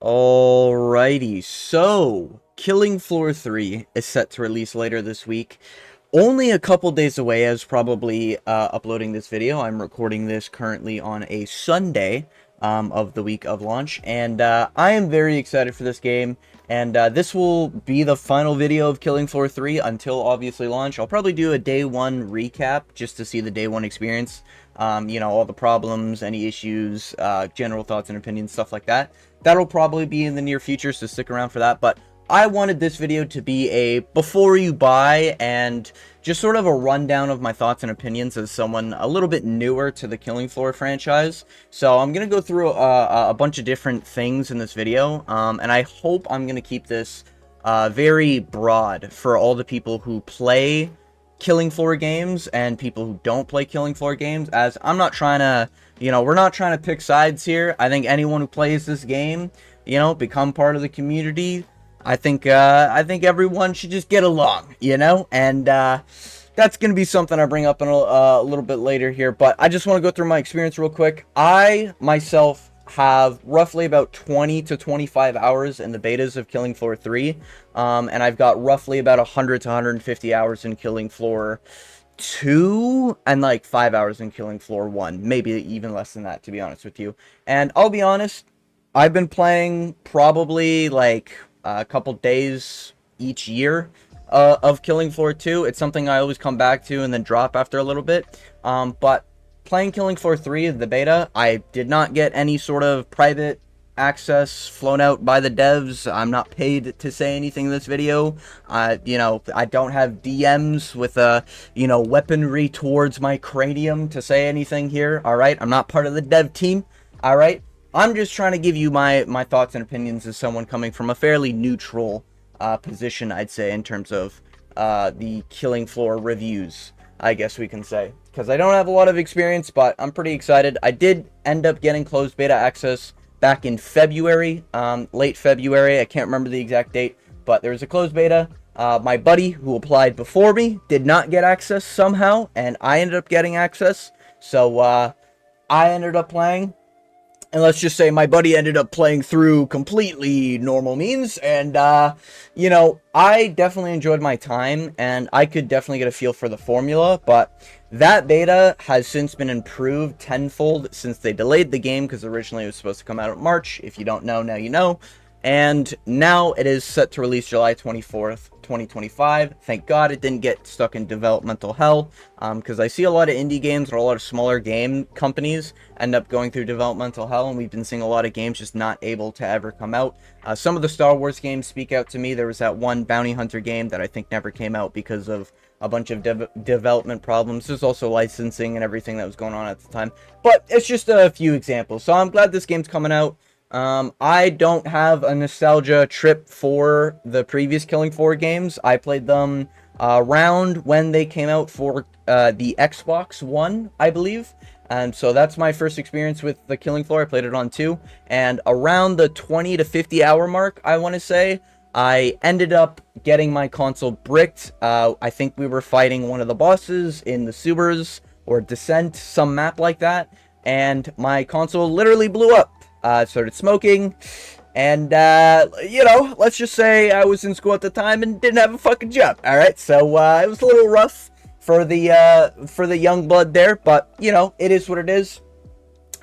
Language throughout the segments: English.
Alrighty, so Killing Floor 3 is set to release later this week. Only a couple days away as probably uploading this video. I'm recording this currently on a Sunday of the week of launch, and I am very excited for this game. And this will be the final video of Killing Floor 3 until obviously launch. I'll probably do a day one recap just to see the day one experience. All the problems, any issues, general thoughts and opinions, stuff like that. That'll probably be in the near future, so stick around for that. But I wanted this video to be a before you buy and just sort of a rundown of my thoughts and opinions as someone a little bit newer to the Killing Floor franchise. So I'm going to go through a bunch of different things in this video, and I hope I'm going to keep this very broad for all the people who play Killing Floor games and people who don't play Killing Floor games, as I'm not trying to, we're not trying to pick sides here. I think anyone who plays this game, become part of the community. I think everyone should just get along, and that's going to be something I bring up in a little bit later here, but I just want to go through my experience real quick. I, myself, have roughly about 20 to 25 hours in the betas of Killing Floor 3, and I've got roughly about 100 to 150 hours in Killing Floor 2, and like 5 hours in Killing Floor 1, maybe even less than that, to be honest with you. And I'll be honest, I've been playing probably like a couple days each year of Killing Floor 2. It's something I always come back to and then drop after a little bit, but playing Killing Floor 3, the beta, I did not get any sort of private access flown out by the devs. I'm not paid to say anything in this video. I don't have DMs with weaponry towards my cranium to say anything here, alright? I'm not part of the dev team, alright? I'm just trying to give you my thoughts and opinions as someone coming from a fairly neutral position, I'd say, in terms of the Killing Floor reviews, I guess we can say, because I don't have a lot of experience, but I'm pretty excited. I did end up getting closed beta access back in February, late February. I can't remember the exact date, but there was a closed beta. My buddy who applied before me did not get access somehow, and I ended up getting access. So I ended up playing. And let's just say my buddy ended up playing through completely normal means. And, I definitely enjoyed my time. And I could definitely get a feel for the formula. But that beta has since been improved tenfold since they delayed the game. Because originally it was supposed to come out in March. If you don't know, now you know. And now it is set to release July 24th, 2025. Thank God it didn't get stuck in developmental hell, because I see a lot of indie games or a lot of smaller game companies end up going through developmental hell, and we've been seeing a lot of games just not able to ever come out. Some of the Star Wars games speak out to me. There was that one Bounty Hunter game that I think never came out because of a bunch of development problems. There's also licensing and everything that was going on at the time, but it's just a few examples. So I'm glad this game's coming out. I don't have a nostalgia trip for the previous Killing Floor games. I played them around when they came out for the Xbox One, I believe. And so that's my first experience with the Killing Floor. I played it on 2. And around the 20 to 50 hour mark, I want to say, I ended up getting my console bricked. I think we were fighting one of the bosses in the sewers or Descent, some map like that. And my console literally blew up. Started smoking, and let's just say I was in school at the time and didn't have a fucking job. All right, so it was a little rough for the young blood there, but it is what it is.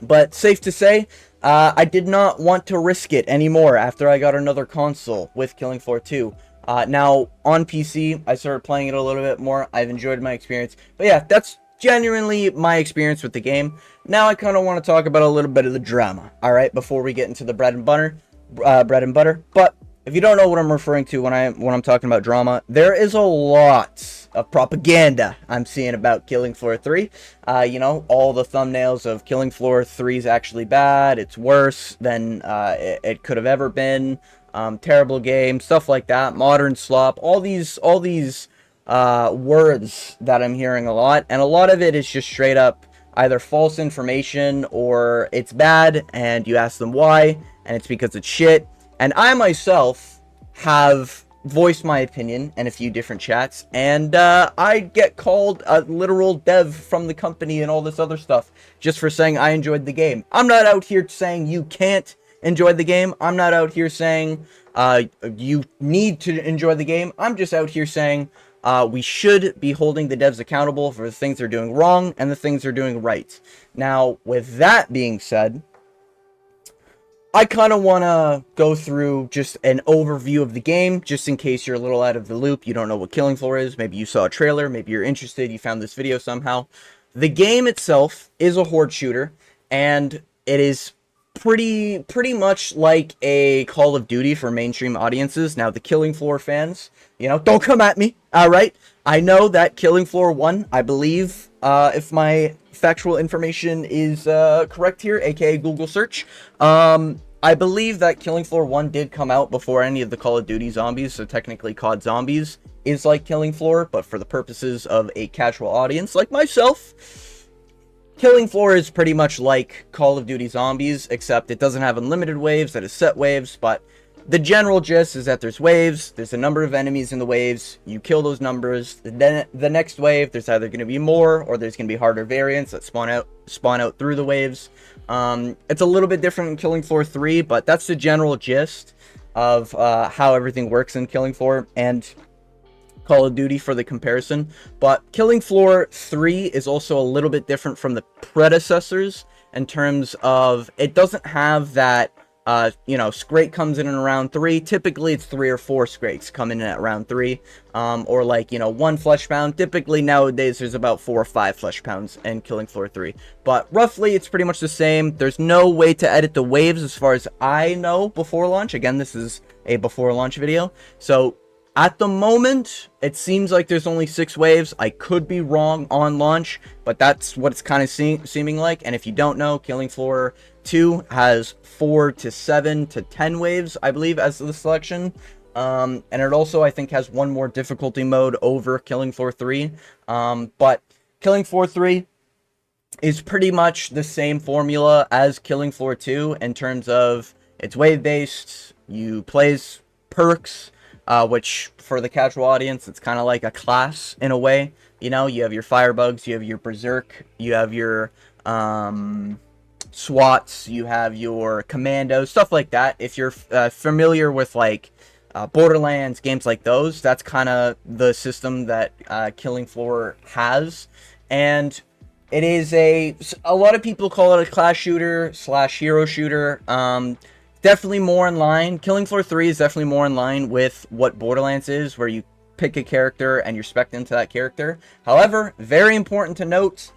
But safe to say, I did not want to risk it anymore after I got another console with Killing Floor 2. Now on PC, I started playing it a little bit more. I've enjoyed my experience, but yeah, that's genuinely my experience with the game. Now I kind of want to talk about a little bit of the drama, alright, before we get into the bread and butter. But if you don't know what I'm referring to when I'm talking about drama, there is a lot of propaganda I'm seeing about Killing Floor 3. All the thumbnails of Killing Floor 3 is actually bad, it's worse than it could have ever been, terrible game, stuff like that, modern slop, all these words that I'm hearing a lot, and a lot of it is just straight up either false information or it's bad, and you ask them why, and it's because it's shit. And I myself have voiced my opinion in a few different chats, and I get called a literal dev from the company and all this other stuff just for saying I enjoyed the game. I'm not out here saying you can't enjoyed the game. I'm not out here saying you need to enjoy the game. I'm just out here saying we should be holding the devs accountable for the things they're doing wrong and the things they're doing right. Now, with that being said, I kind of want to go through just an overview of the game, just in case you're a little out of the loop, you don't know what Killing Floor is, maybe you saw a trailer, maybe you're interested, you found this video somehow. The game itself is a horde shooter, and it is pretty much like a Call of Duty for mainstream audiences. Now, the Killing Floor fans, you know, don't come at me, alright? I know that Killing Floor 1, I believe, if my factual information is correct here, aka Google search, I believe that Killing Floor 1 did come out before any of the Call of Duty zombies, so technically COD Zombies is like Killing Floor, but for the purposes of a casual audience like myself, Killing Floor is pretty much like Call of Duty Zombies, except it doesn't have unlimited waves, it has set waves, but the general gist is that there's waves, there's a number of enemies in the waves, you kill those numbers, then the next wave, there's either going to be more, or there's going to be harder variants that spawn out through the waves. It's a little bit different in Killing Floor 3, but that's the general gist of how everything works in Killing Floor and Call of Duty for the comparison. But Killing Floor 3 is also a little bit different from the predecessors in terms of it doesn't have that you know, Scrake comes in round 3. Typically, it's 3 or 4 Scrakes coming in at round 3. Or like, you know, 1 flesh pound. Typically, nowadays, there's about 4 or 5 flesh pounds in Killing Floor 3. But roughly, it's pretty much the same. There's no way to edit the waves as far as I know before launch. Again, this is a before launch video. So, at the moment, it seems like there's only 6 waves. I could be wrong on launch, but that's what it's kind of seeming like. And if you don't know, Killing Floor 2 has 4 to 7 to 10 waves, I believe, as the selection. And it also, I think, has one more difficulty mode over Killing Floor 3. But Killing Floor 3 is pretty much the same formula as Killing Floor 2 in terms of it's wave-based, you play as perks, which for the casual audience, it's kind of like a class in a way. You know, you have your firebugs, you have your berserk, you have your SWATs, you have your commandos, stuff like that. If you're familiar with like Borderlands, games like those, that's kind of the system that Killing Floor has. And it is a lot of people call it a class shooter / hero shooter. Definitely more in line. Killing Floor 3 is definitely more in line with what Borderlands is, where you pick a character and you're spec'd into that character. However, very important to note,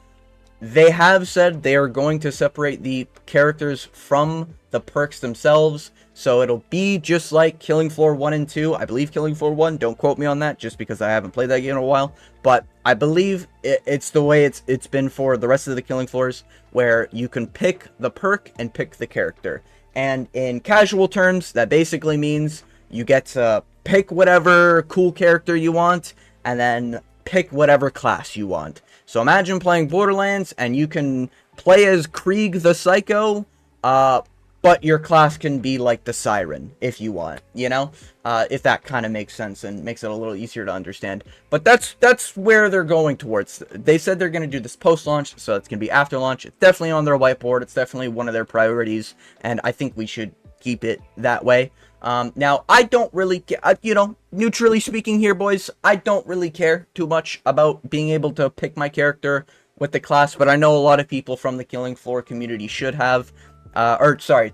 they have said they are going to separate the characters from the perks themselves. So it'll be just like Killing Floor 1 and 2. I believe Killing Floor 1, don't quote me on that, just because I haven't played that game in a while. But I believe it's the way it's been for the rest of the Killing Floors, where you can pick the perk and pick the character. And in casual terms, that basically means you get to pick whatever cool character you want, and then pick whatever class you want. So imagine playing Borderlands, and you can play as Krieg the Psycho, but your class can be like the Siren, if you want, you know? If that kind of makes sense and makes it a little easier to understand. But that's where they're going towards. They said they're going to do this post-launch, so it's going to be after launch. It's definitely on their whiteboard. It's definitely one of their priorities, and I think we should keep it that way. Now, I don't really, you know, neutrally speaking here, boys, I don't really care too much about being able to pick my character with the class, but I know a lot of people from the Killing Floor community should have.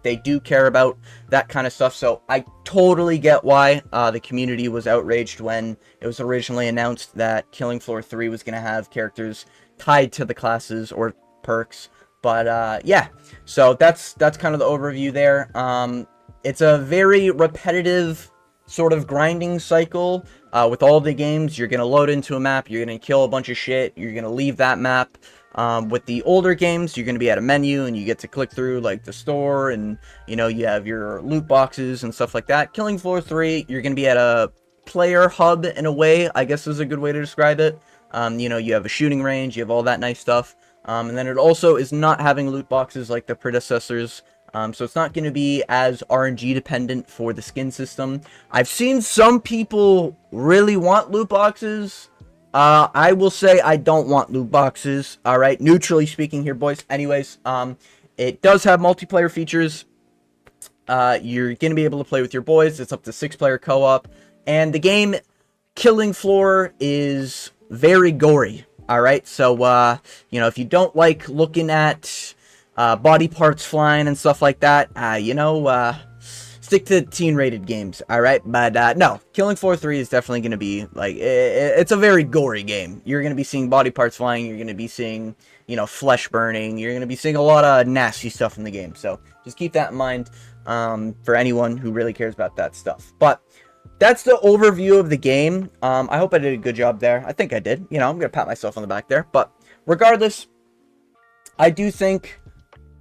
They do care about that kind of stuff, so I totally get why the community was outraged when it was originally announced that Killing Floor 3 was going to have characters tied to the classes or perks. But yeah, so that's kind of the overview there. It's a very repetitive sort of grinding cycle. With all the games, you're going to load into a map, you're going to kill a bunch of shit, you're going to leave that map. With the older games, you're going to be at a menu and you get to click through like the store, and you know, you have your loot boxes and stuff like that. Killing Floor 3, you're going to be at a player hub in a way, I guess is a good way to describe it. You know, you have a shooting range, you have all that nice stuff. And then it also is not having loot boxes like the predecessors. So it's not going to be as RNG dependent for the skin system. I've seen some people really want loot boxes. I will say I don't want loot boxes, alright, neutrally speaking here, boys. Anyways, it does have multiplayer features. You're going to be able to play with your boys. It's up to 6-player co-op. And the game, Killing Floor, is very gory. Alright, so, you know, if you don't like looking at body parts flying and stuff like that, stick to teen-rated games, alright? But, no, Killing Floor 3 is definitely going to be, like, it's a very gory game. You're going to be seeing body parts flying, you're going to be seeing, you know, flesh burning, you're going to be seeing a lot of nasty stuff in the game, so just keep that in mind for anyone who really cares about that stuff. But that's the overview of the game. I hope I did a good job there. I think I did. You know, I'm going to pat myself on the back there. But regardless, I do think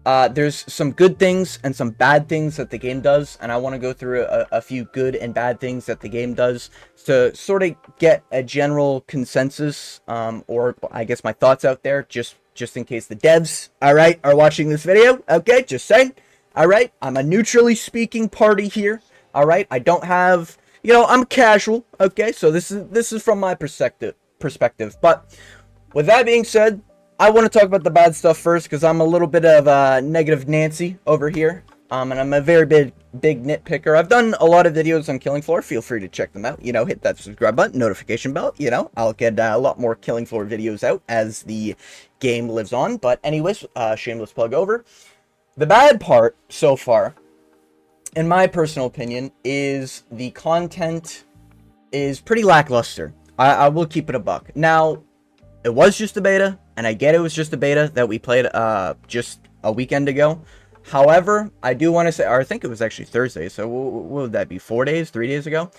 there's some good things and some bad things that the game does. And I want to go through a few good and bad things that the game does to sort of get a general consensus, or I guess my thoughts out there, just in case the devs, alright, are watching this video. Okay, just saying. Alright, I'm a neutrally speaking party here. Alright, I don't have... You know, I'm casual, okay? So this is from my perspective. But with that being said, I want to talk about the bad stuff first because I'm a little bit of a negative Nancy over here. And I'm a very big nitpicker. I've done a lot of videos on Killing Floor. Feel free to check them out. You know, hit that subscribe button, notification bell. You know, I'll get a lot more Killing Floor videos out as the game lives on. But anyways, shameless plug over. The bad part so far, in my personal opinion, is the content is pretty lackluster. I will keep it a buck. Now, it was just a beta, and I get it was just a beta that we played just a weekend ago. However, I do want to say, or I think it was actually Thursday, so what would that be, 3 days ago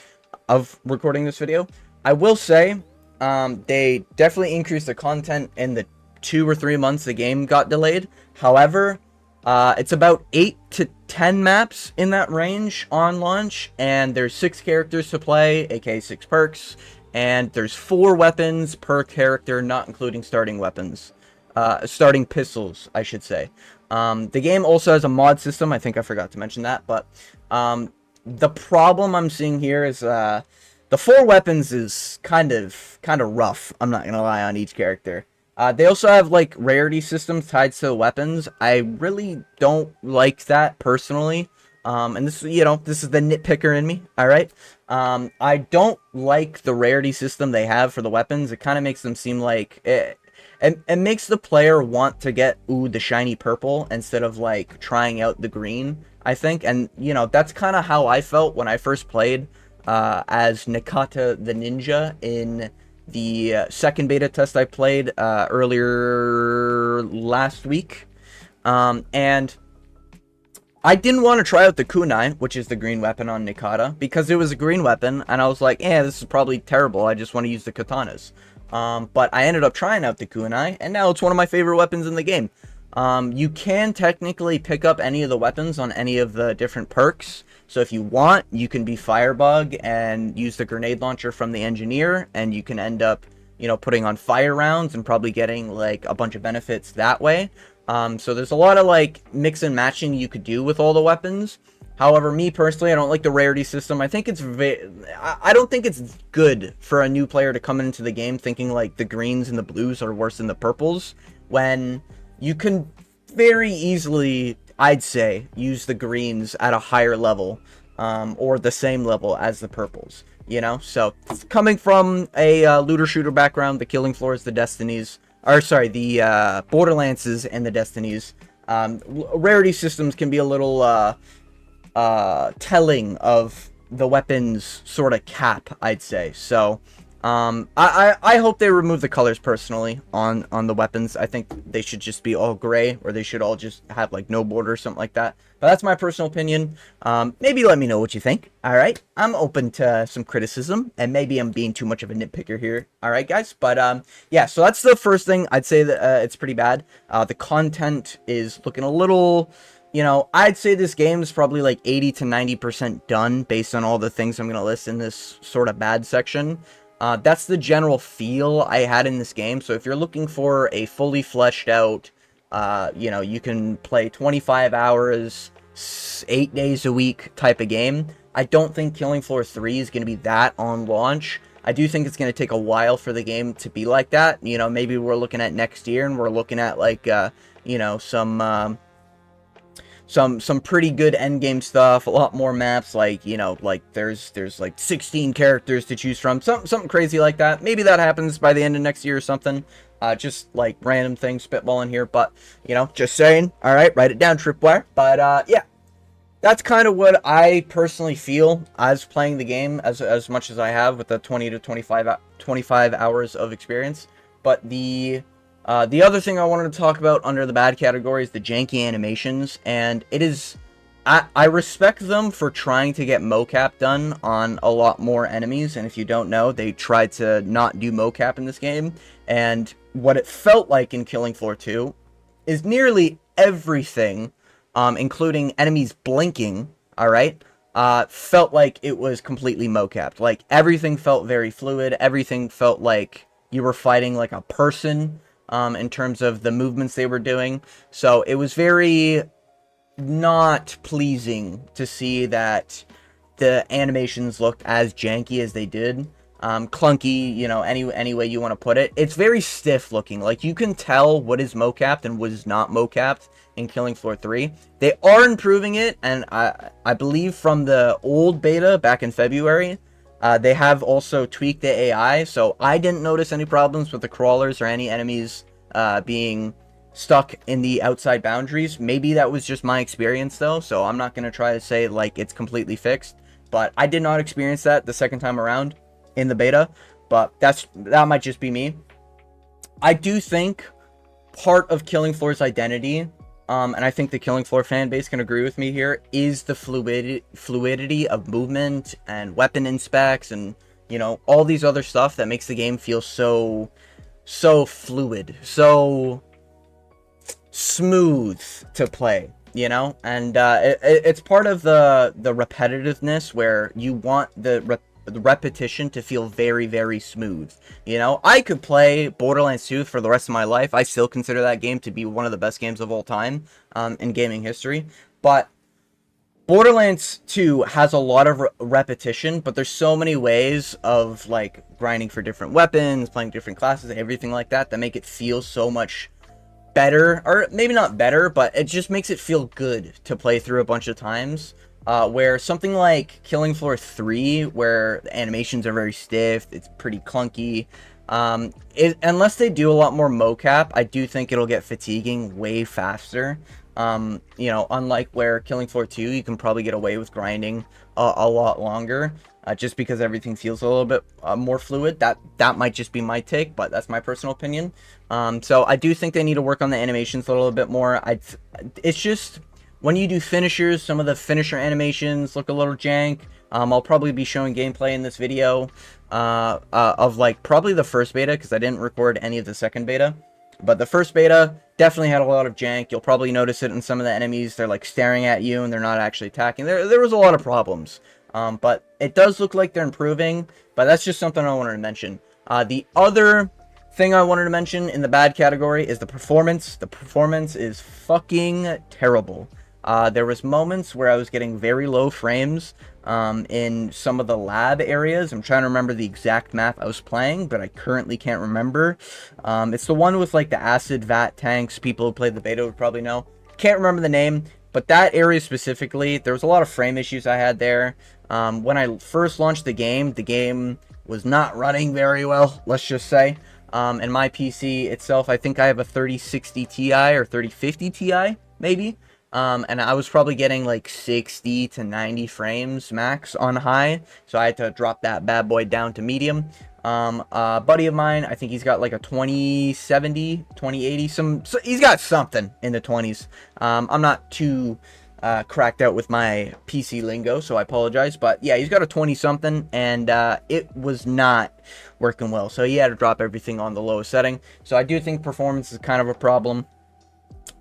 of recording this video? I will say, they definitely increased the content in the 2 or 3 months the game got delayed. However, it's about 8 to 10 maps in that range on launch, and there's 6 characters to play, aka 6 perks, and there's 4 weapons per character, not including starting weapons. Starting pistols, I should say. The game also has a mod system, I think I forgot to mention that, but the problem I'm seeing here is the 4 weapons is kind of rough, I'm not gonna lie, on each character. They also have, like, rarity systems tied to the weapons. I really don't like that, personally. And this, you know, this is the nitpicker in me, alright? I don't like the rarity system they have for the weapons. It kind of makes them seem like... It makes the player want to get, the shiny purple, instead of, like, trying out the green, I think. And, you know, that's kind of how I felt when I first played as Nakata the Ninja in... the second beta test I played earlier last week, and I didn't want to try out the kunai, which is the green weapon on Nakata, because it was a green weapon, and I was like, this is probably terrible, I just want to use the katanas. But I ended up trying out the kunai, and now it's one of my favorite weapons in the game. You can technically pick up any of the weapons on any of the different perks. So if you want, you can be Firebug and use the grenade launcher from the engineer, and you can end up, you know, putting on fire rounds and probably getting, like, a bunch of benefits that way. So there's a lot of, like, mix and matching you could do with all the weapons. However, me personally, I don't like the rarity system. I think it's I don't think it's good for a new player to come into the game thinking, like, the greens and the blues are worse than the purples, when you can very easily, I'd say, use the greens at a higher level, or the same level as the purples, you know? So, coming from a looter shooter background, the Killing Floors, the Destinies, or sorry, the Borderlands and the Destinies, rarity systems can be a little telling of the weapon's sort of cap, I'd say. So, I hope they remove the colors personally on the weapons. I think they should just be all gray, or they should all just have, like, no border or something like that. But that's my personal opinion. Maybe let me know what you think. Alright, I'm open to some criticism, and maybe I'm being too much of a nitpicker here. Alright, guys, but yeah, so that's the first thing. I'd say that it's pretty bad. The content is looking a little... You know, I'd say this game is probably like 80 to 90% done based on all the things I'm going to list in this sort of bad section. That's the general feel I had in this game. So if you're looking for a fully fleshed out, you know, you can play 25 hours, 8 days a week type of game, I don't think Killing Floor 3 is going to be that on launch. I do think it's going to take a while for the game to be like that. You know, maybe we're looking at next year and we're looking at, like, you know, some some pretty good end game stuff, a lot more maps, like, you know, like there's like 16 characters to choose from, something crazy like that. Maybe that happens by the end of next year or something. Just like random things spitballing here, but you know, just saying. All right, write it down, Tripwire. But yeah, that's kind of what I personally feel as playing the game as much as I have with the 20 to 25 hours of experience. But the other thing I wanted to talk about under the bad category is the janky animations, and it is, I respect them for trying to get mocap done on a lot more enemies, and if you don't know, they tried to not do mocap in this game, and what it felt like in Killing Floor 2 is nearly everything, including enemies blinking, alright, felt like it was completely mocapped. Like, everything felt very fluid, everything felt like you were fighting like a person, in terms of the movements they were doing. So it was very not pleasing to see that the animations looked as janky as they did. Clunky, you know, any way you want to put it. It's very stiff looking. Like, you can tell what is mocapped and what is not mocapped in Killing Floor 3. They are improving it, and I believe from the old beta back in February, they have also tweaked the AI, so I didn't notice any problems with the crawlers or any enemies being stuck in the outside boundaries. Maybe that was just my experience, though, so I'm not going to try to say, like, it's completely fixed. But I did not experience that the second time around in the beta, but that might just be me. I do think part of Killing Floor's identity, and I think the Killing Floor fan base can agree with me here, is the fluidity of movement and weapon inspects and, you know, all these other stuff that makes the game feel so fluid, so smooth to play, you know. And it's part of the repetitiveness where you want the repetition to feel very, very smooth. You know, I could play Borderlands 2 for the rest of my life. I still consider that game to be one of the best games of all time in gaming history. But Borderlands 2 has a lot of repetition, but there's so many ways of, like, grinding for different weapons, playing different classes, everything like that, that make it feel so much better. Or maybe not better, but it just makes it feel good to play through a bunch of times. Where something like Killing Floor 3, where the animations are very stiff, it's pretty clunky, unless they do a lot more mocap, I do think it'll get fatiguing way faster. You know, unlike where Killing Floor 2, you can probably get away with grinding a lot longer, just because everything feels a little bit more fluid. That might just be my take, but that's my personal opinion. So I do think they need to work on the animations a little bit more. It's just, when you do finishers, some of the finisher animations look a little jank. I'll probably be showing gameplay in this video of, like, probably the first beta, because I didn't record any of the second beta. But the first beta definitely had a lot of jank. You'll probably notice it in some of the enemies. They're, like, staring at you and they're not actually attacking. There was a lot of problems. But it does look like they're improving. But that's just something I wanted to mention. The other thing I wanted to mention in the bad category is the performance. The performance is fucking terrible. There was moments where I was getting very low frames in some of the lab areas. I'm trying to remember the exact map I was playing, but I currently can't remember. It's the one with, like, the acid vat tanks. People who played the beta would probably know. Can't remember the name, but that area specifically, there was a lot of frame issues I had there. When I first launched the game was not running very well, let's just say. And my PC itself, I think I have a 3060 Ti or 3050 Ti, maybe. And I was probably getting like 60 to 90 frames max on high, so I had to drop that bad boy down to medium. A buddy of mine, I think he's got like a 2070, 2080, so he's got something in the 20s. I'm not too cracked out with my PC lingo, so I apologize, but yeah, he's got a 20 something, and it was not working well, so he had to drop everything on the lowest setting. So I do think performance is kind of a problem.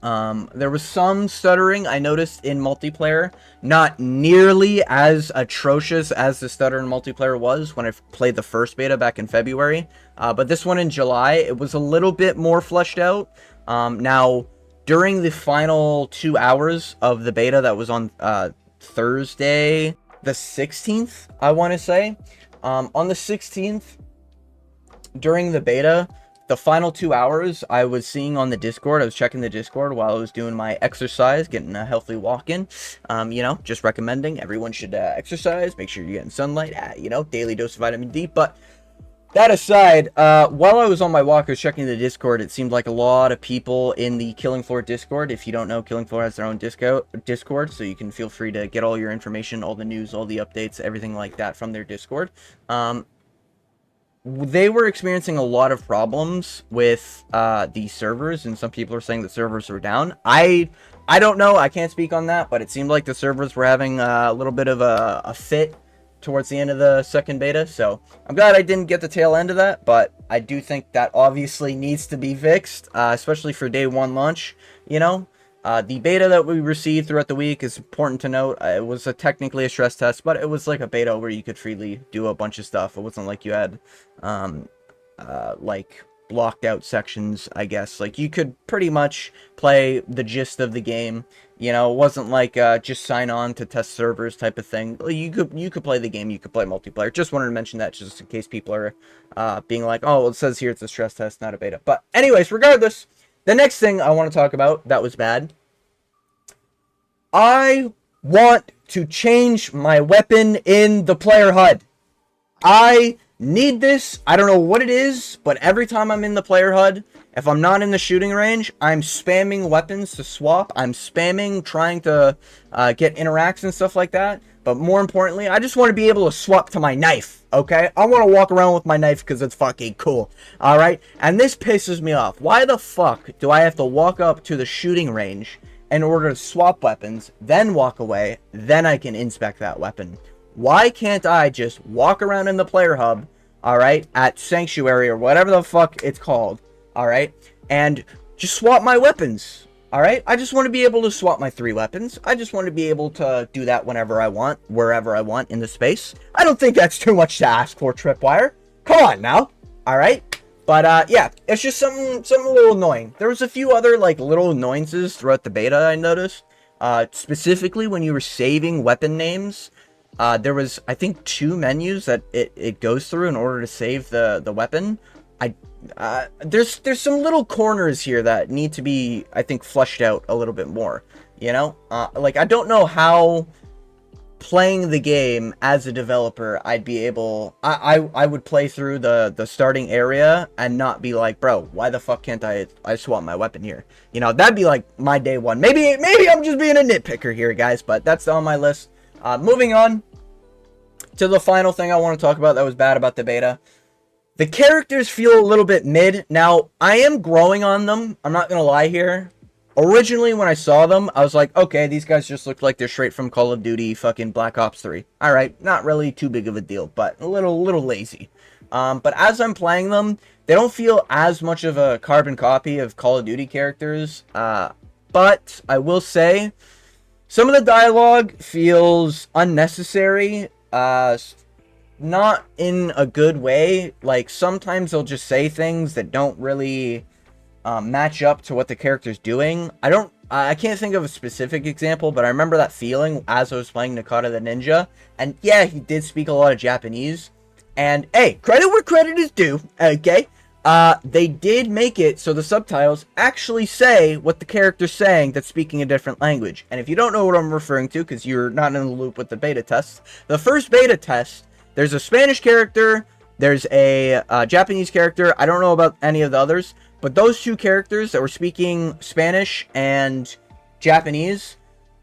There was some stuttering I noticed in multiplayer, not nearly as atrocious as the stutter in multiplayer was when I played the first beta back in February, but this one in July, it was a little bit more fleshed out. Now, during the final 2 hours of the beta that was on Thursday the 16th, I want to say, on the 16th, during the beta, the final 2 hours I was seeing on the Discord, I was checking the Discord while I was doing my exercise, getting a healthy walk in. Just recommending everyone should exercise, make sure you're getting sunlight, daily dose of vitamin D. But that aside, while I was on my walk, I was checking the Discord. It seemed like a lot of people in the Killing Floor Discord. If you don't know, Killing Floor has their own Discord, so you can feel free to get all your information, all the news, all the updates, everything like that from their Discord. They were experiencing a lot of problems with the servers, and some people are saying the servers were down. I don't know. I can't speak on that, but it seemed like the servers were having a little bit of a fit towards the end of the second beta, so I'm glad I didn't get the tail end of that, but I do think that obviously needs to be fixed, especially for day one launch. The beta that we received throughout the week is important to note. It was technically a stress test, but it was like a beta where you could freely do a bunch of stuff. It wasn't like you had like blocked out sections, I guess. Like, you could pretty much play the gist of the game. It wasn't like just sign on to test servers type of thing. You could play the game, you could play multiplayer. Just wanted to mention that just in case people are being like, oh, well, it says here it's a stress test, not a beta. But anyways, regardless, the next thing I want to talk about that was bad. I want to change my weapon in the player HUD. I need this. I don't know what it is, but every time I'm in the player HUD, if I'm not in the shooting range, I'm spamming weapons to swap. I'm spamming trying to get interacts and stuff like that. But more importantly, I just want to be able to swap to my knife, okay? I want to walk around with my knife because it's fucking cool, alright? And this pisses me off. Why the fuck do I have to walk up to the shooting range in order to swap weapons, then walk away, then I can inspect that weapon? Why can't I just walk around in the player hub, alright, at Sanctuary or whatever the fuck it's called, alright, and just swap my weapons, alright? I just want to be able to swap my 3 weapons. I just want to be able to do that whenever I want, wherever I want in the space. I don't think that's too much to ask for, Tripwire. Come on now, alright? But, yeah, it's just something a little annoying. There was a few other, like, little annoyances throughout the beta I noticed. Specifically when you were saving weapon names. There was, I think, 2 menus that it goes through in order to save the weapon. There's some little corners here that need to be, I think, flushed out a little bit more, like, I don't know how playing the game as a developer I'd be able, I would play through the starting area and not be like, bro, why the fuck can't I swap my weapon here? That'd be like my day one. Maybe I'm just being a nitpicker here, guys, but that's on my list. Moving on to the final thing I want to talk about that was bad about the beta. The characters feel a little bit mid. Now, I am growing on them. I'm not going to lie here. Originally, when I saw them, I was like, okay, these guys just look like they're straight from Call of Duty fucking Black Ops 3. Alright, not really too big of a deal, but a little lazy. But as I'm playing them, they don't feel as much of a carbon copy of Call of Duty characters. But I will say, some of the dialogue feels unnecessary, not in a good way. Like, sometimes they'll just say things that don't really match up to what the character's doing. I can't think of a specific example, but I remember that feeling as I was playing Nakata the Ninja. And yeah, he did speak a lot of Japanese. And hey, credit where credit is due, okay? They did make it so the subtitles actually say what the character's saying that's speaking a different language. And if you don't know what I'm referring to, because you're not in the loop with the beta tests, the first beta test, there's a Spanish character, there's a Japanese character. I don't know about any of the others, but those 2 characters that were speaking Spanish and Japanese,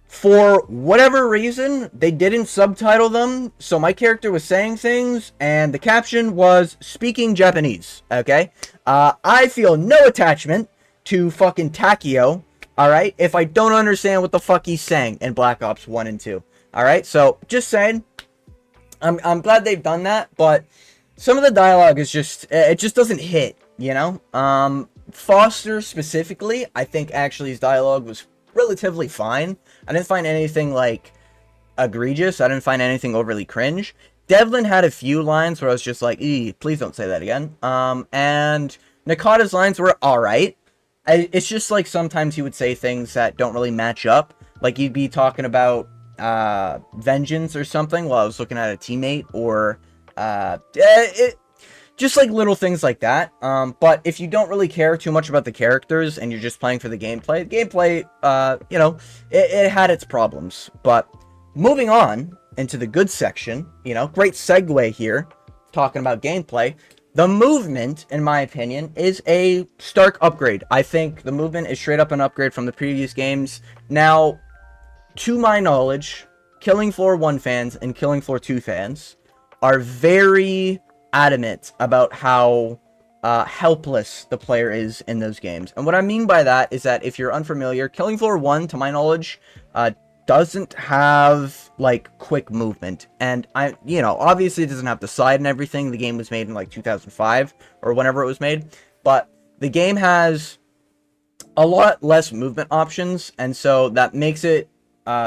for whatever reason, they didn't subtitle them, so my character was saying things, and the caption was speaking Japanese, okay? I feel no attachment to fucking Takeo, alright, if I don't understand what the fuck he's saying in Black Ops 1 and 2, alright? So, just saying, I'm glad they've done that, but some of the dialogue is just, it just doesn't hit, Foster specifically, I think actually his dialogue was relatively fine. I didn't find anything, like, egregious. I didn't find anything overly cringe. Devlin had a few lines where I was just like, please don't say that again. And Nakata's lines were alright. It's just, like, sometimes he would say things that don't really match up. Like, he'd be talking about, vengeance or something while I was looking at a teammate, or, just like little things like that. But if you don't really care too much about the characters and you're just playing for the gameplay, you know, it had its problems. But moving on into the good section, you know, great segue here, talking about gameplay. The movement, in my opinion, is a stark upgrade. I think the movement is straight up an upgrade from the previous games. Now, to my knowledge, Killing Floor 1 fans and Killing Floor 2 fans are very adamant about how helpless the player is in those games. And what I mean by that is that if you're unfamiliar, Killing Floor 1, to my knowledge, doesn't have like quick movement. And you know, obviously it doesn't have the slide and everything. The game was made in like 2005 or whenever it was made, but the game has a lot less movement options, and so that makes it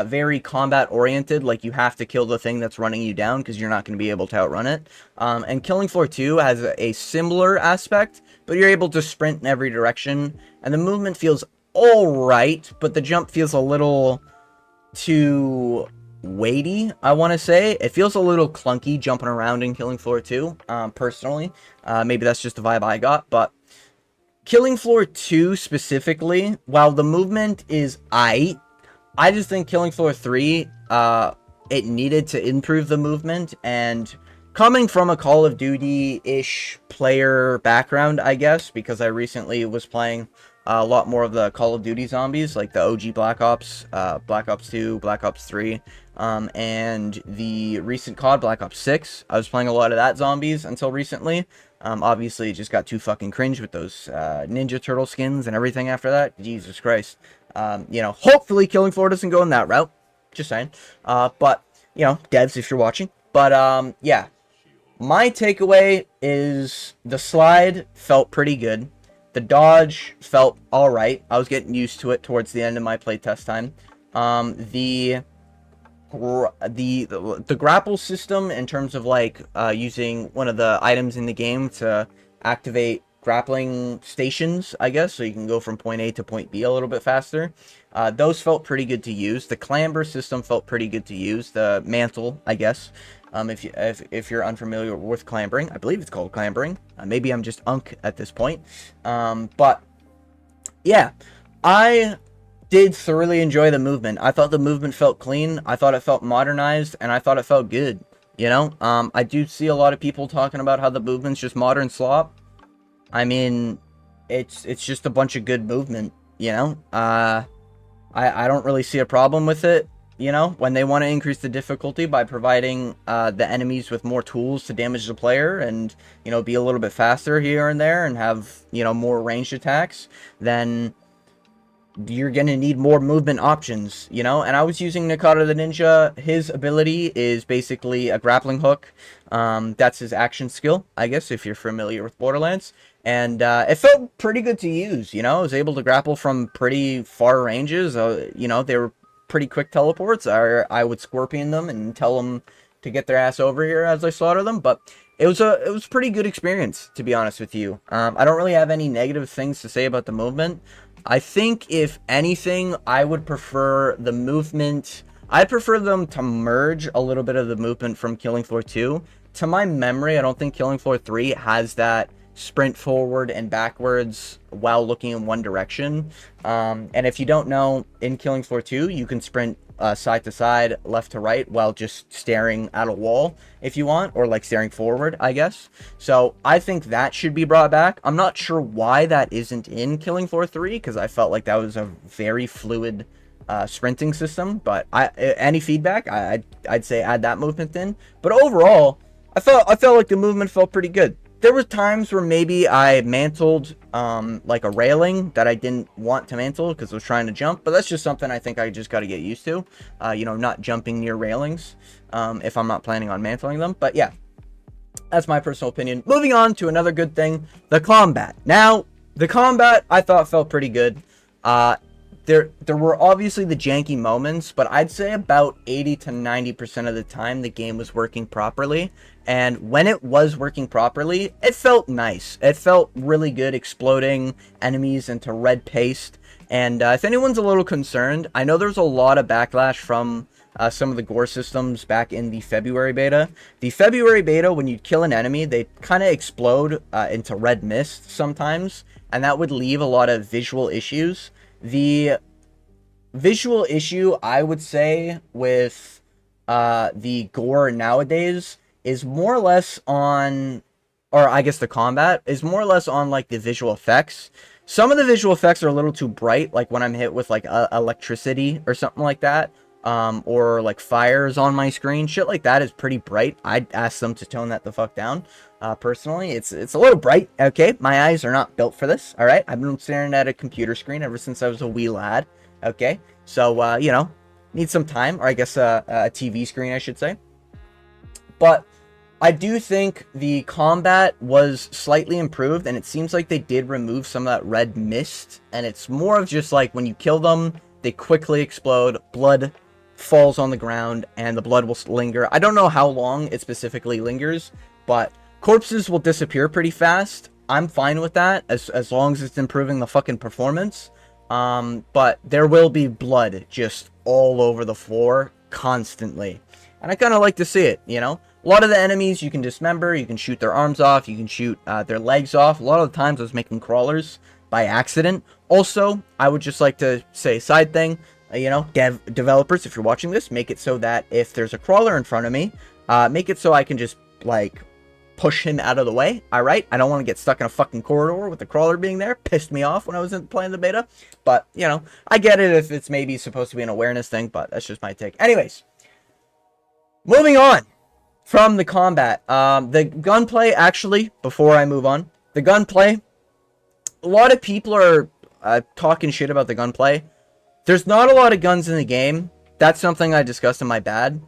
very combat oriented. Like, you have to kill the thing that's running you down because you're not going to be able to outrun it. And Killing Floor 2 has a similar aspect, but you're able to sprint in every direction, and the movement feels alright, but the jump feels a little too weighty, I want to say. It feels a little clunky jumping around in Killing Floor 2, personally. Maybe that's just the vibe I got, but Killing Floor 2 specifically, while the movement is I just think Killing Floor 3, it needed to improve the movement, and coming from a Call of Duty-ish player background, I guess, because I recently was playing a lot more of the Call of Duty zombies, like the OG Black Ops, Black Ops 2, Black Ops 3, and the recent COD, Black Ops 6. I was playing a lot of that zombies until recently. Obviously, it just got too fucking cringe with those Ninja Turtle skins and everything after that. Jesus Christ. You know, hopefully Killing Floor doesn't go in that route. Just saying. But, you know, devs, if you're watching. But, yeah. My takeaway is the slide felt pretty good. The dodge felt alright. I was getting used to it towards the end of my playtest time. The grapple system, in terms of like using one of the items in the game to activate grappling stations, I guess, so you can go from point A to point B a little bit faster. Those felt pretty good to use. The clamber system felt pretty good to use. The mantle, I guess. If you're unfamiliar with clambering, I believe it's called clambering. Maybe I'm just unk at this point. But yeah, I did thoroughly enjoy the movement. I thought the movement felt clean. I thought it felt modernized, and I thought it felt good. You know, I do see a lot of people talking about how the movement's just modern slop. I mean, it's just a bunch of good movement. You know, I don't really see a problem with it. You know, when they want to increase the difficulty by providing the enemies with more tools to damage the player and, you know, be a little bit faster here and there and have, you know, more ranged attacks, then you're going to need more movement options, you know? And I was using Nikata the Ninja. His ability is basically a grappling hook. That's his action skill, I guess, if you're familiar with Borderlands. And it felt pretty good to use, you know? I was able to grapple from pretty far ranges. You know, they were pretty quick teleports. I would scorpion them and tell them to get their ass over here as I slaughter them. But it was a pretty good experience, to be honest with you. I don't really have any negative things to say about the movement. I think, if anything, I would prefer the movement. I prefer them to merge a little bit of the movement from Killing Floor 2. To my memory, I don't think Killing Floor 3 has that sprint forward and backwards while looking in one direction. And if you don't know, in Killing Floor 2, you can sprint side to side, left to right, while just staring at a wall if you want, or like staring forward, I guess. So I think that should be brought back. I'm not sure why that isn't in Killing Floor 3, because I felt like that was a very fluid sprinting system. But any feedback, I'd say add that movement in. But overall, I felt like the movement felt pretty good. There were times where maybe I mantled like a railing that I didn't want to mantle because I was trying to jump, but that's just something I think I just got to get used to. You know, not jumping near railings if I'm not planning on mantling them. But yeah, that's my personal opinion. Moving on to another good thing, the combat. Now, the combat I thought felt pretty good. There were obviously the janky moments, but I'd say about 80 to 90% of the time the game was working properly. And when it was working properly, it felt nice. It felt really good exploding enemies into red paste. And if anyone's a little concerned, I know there's a lot of backlash from some of the gore systems back in the February beta. The February beta, when you kill an enemy, they kind of explode into red mist sometimes, and that would leave a lot of visual issues. The visual issue, I would say, with the gore nowadays is more or less on, or I guess the combat is more or less on like the visual effects. Some of the visual effects are a little too bright, like when I'm hit with like electricity or something like that, or like fires on my screen. Shit like that is pretty bright. I'd ask them to tone that the fuck down. Personally, it's a little bright. Okay, my eyes are not built for this. All right, I've been staring at a computer screen ever since I was a wee lad. Okay, so you know, need some time, or I guess a TV screen, I should say. But I do think the combat was slightly improved, and it seems like they did remove some of that red mist, and it's more of just like when you kill them, they quickly explode, blood falls on the ground, and the blood will linger. I don't know how long it specifically lingers, but corpses will disappear pretty fast. I'm fine with that, as long as it's improving the fucking performance. But there will be blood just all over the floor constantly, and I kind of like to see it, you know? A lot of the enemies you can dismember, you can shoot their arms off, you can shoot their legs off. A lot of the times I was making crawlers by accident. Also, I would just like to say, side thing, you know, developers, if you're watching this, make it so that if there's a crawler in front of me, make it so I can just, like, push him out of the way, alright? I don't want to get stuck in a fucking corridor with the crawler being there. Pissed me off when I was playing the beta. But, you know, I get it if it's maybe supposed to be an awareness thing, but that's just my take. Anyways, moving on from the combat. The gunplay, actually, before I move on, the gunplay, a lot of people are talking shit about the gunplay. There's not a lot of guns in the game. That's something I discussed in my bad.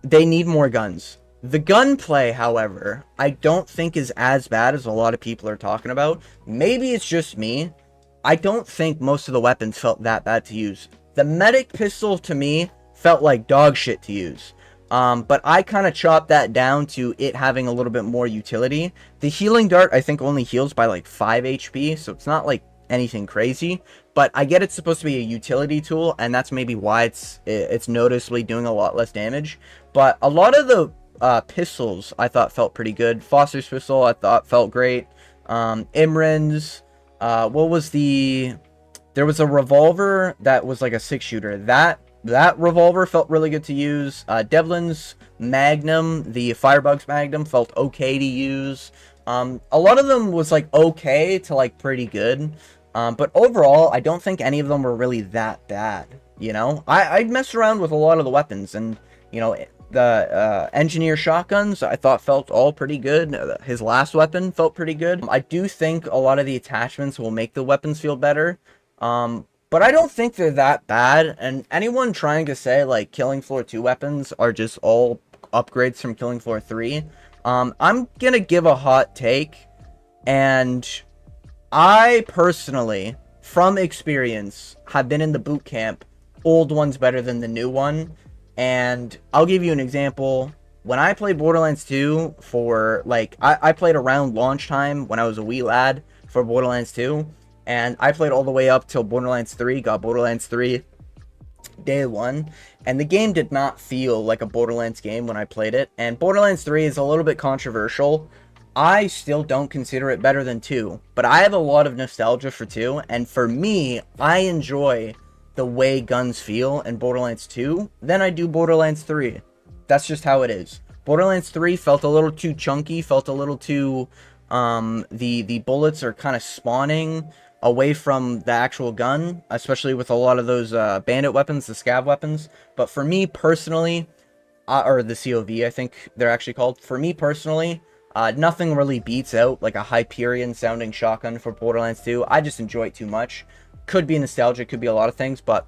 They need more guns. The gunplay, however, I don't think is as bad as a lot of people are talking about. Maybe it's just me. I don't think most of the weapons felt that bad to use. The medic pistol, to me, felt like dog shit to use. But I kind of chopped that down to it having a little bit more utility. The healing dart, I think, only heals by like 5 HP, so it's not like anything crazy. But I get it's supposed to be a utility tool, and that's maybe why it's noticeably doing a lot less damage. But a lot of the pistols I thought felt pretty good. Foster's pistol I thought felt great. Imran's, what was there was a revolver that was like a 6-shooter. That revolver felt really good to use. Devlin's Magnum, the Firebug's Magnum, felt okay to use. A lot of them was like okay to like pretty good. But overall, I don't think any of them were really that bad. You know, I messed around with a lot of the weapons, and you know, the engineer shotguns I thought felt all pretty good. His last weapon felt pretty good. I do think a lot of the attachments will make the weapons feel better. But I don't think they're that bad, and anyone trying to say, like, Killing Floor 2 weapons are just all upgrades from Killing Floor 3, I'm gonna give a hot take, and I personally, from experience, have been in the boot camp, old one's better than the new one, and I'll give you an example. When I played Borderlands 2 for, like, I played around launch time when I was a wee lad for Borderlands 2, and I played all the way up till Borderlands 3, got Borderlands 3 day 1, and the game did not feel like a Borderlands game when I played it, and Borderlands 3 is a little bit controversial. I still don't consider it better than 2, but I have a lot of nostalgia for 2, and for me, I enjoy the way guns feel in Borderlands 2 than I do Borderlands 3. That's just how it is. Borderlands 3 felt a little too chunky, felt a little too, the bullets are kind of spawning away from the actual gun, especially with a lot of those bandit weapons, the scav weapons. But for me personally, or the COV I think they're actually called, for me personally, nothing really beats out like a Hyperion sounding shotgun for Borderlands 2. I just enjoy it too much. Could be nostalgia, could be a lot of things, but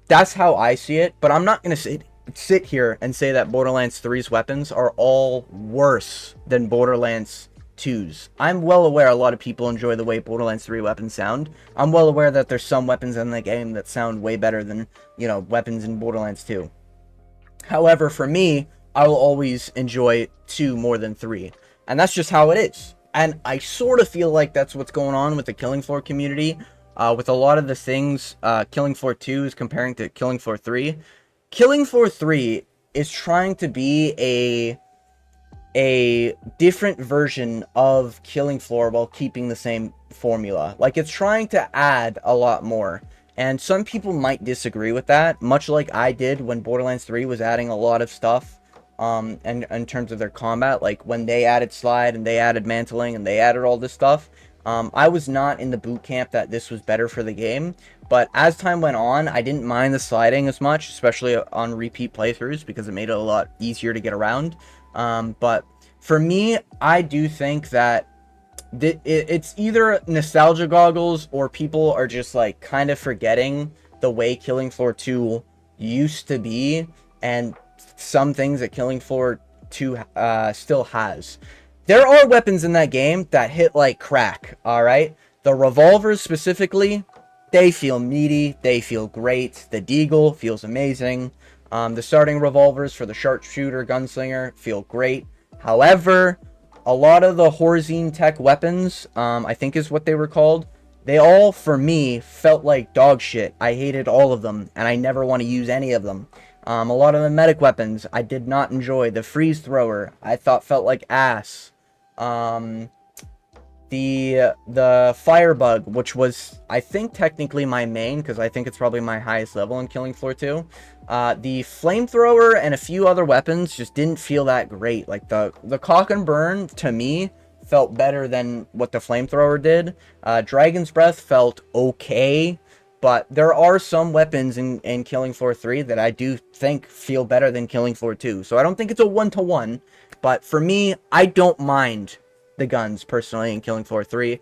that's how I see it. But I'm not going to sit here and say that Borderlands 3's weapons are all worse than Borderlands 2's. I'm well aware a lot of people enjoy the way Borderlands 3 weapons sound. I'm well aware that there's some weapons in the game that sound way better than, you know, weapons in Borderlands 2. However, for me, I will always enjoy 2 more than 3. And that's just how it is. And I sort of feel like that's what's going on with the Killing Floor community. With a lot of the things Killing Floor 2 is comparing to Killing Floor 3. Killing Floor 3 is trying to be a different version of Killing Floor while keeping the same formula. Like, it's trying to add a lot more. And some people might disagree with that, much like I did when Borderlands 3 was adding a lot of stuff and in terms of their combat. Like, when they added slide and they added mantling and they added all this stuff, I was not in the boot camp that this was better for the game. But as time went on, I didn't mind the sliding as much, especially on repeat playthroughs, because it made it a lot easier to get around. But for me, I do think that it's either nostalgia goggles or people are just like kind of forgetting the way Killing Floor 2 used to be and some things that Killing Floor 2 still has. There are weapons in that game that hit like crack, alright? The revolvers specifically, they feel meaty, they feel great. The deagle feels amazing. The starting revolvers for the sharpshooter, gunslinger feel great. However, a lot of the Horzine tech weapons, I think is what they were called, they all, for me, felt like dog shit. I hated all of them, and I never want to use any of them. A lot of the medic weapons, I did not enjoy. The freeze thrower, I thought felt like ass. The firebug, which was, I think, technically my main, because I think it's probably my highest level in Killing Floor 2. The flamethrower and a few other weapons just didn't feel that great. Like, the cock and burn, to me, felt better than what the flamethrower did. Dragon's Breath felt okay, but there are some weapons in Killing Floor 3 that I do think feel better than Killing Floor 2. So I don't think it's a one-to-one, but for me, I don't mind the guns, personally, in Killing Floor 3.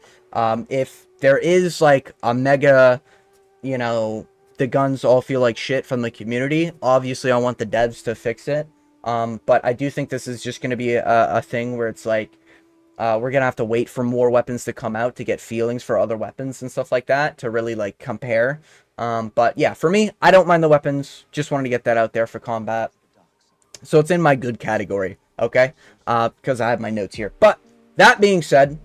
If there is, like, a mega, you know, the guns all feel like shit from the community, obviously I want the devs to fix it. But I do think this is just going to be a thing where it's like, we're going to have to wait for more weapons to come out to get feelings for other weapons and stuff like that to really, like, compare. But yeah, for me, I don't mind the weapons. Just wanted to get that out there for combat. So it's in my good category, okay? Because I have my notes here. But that being said,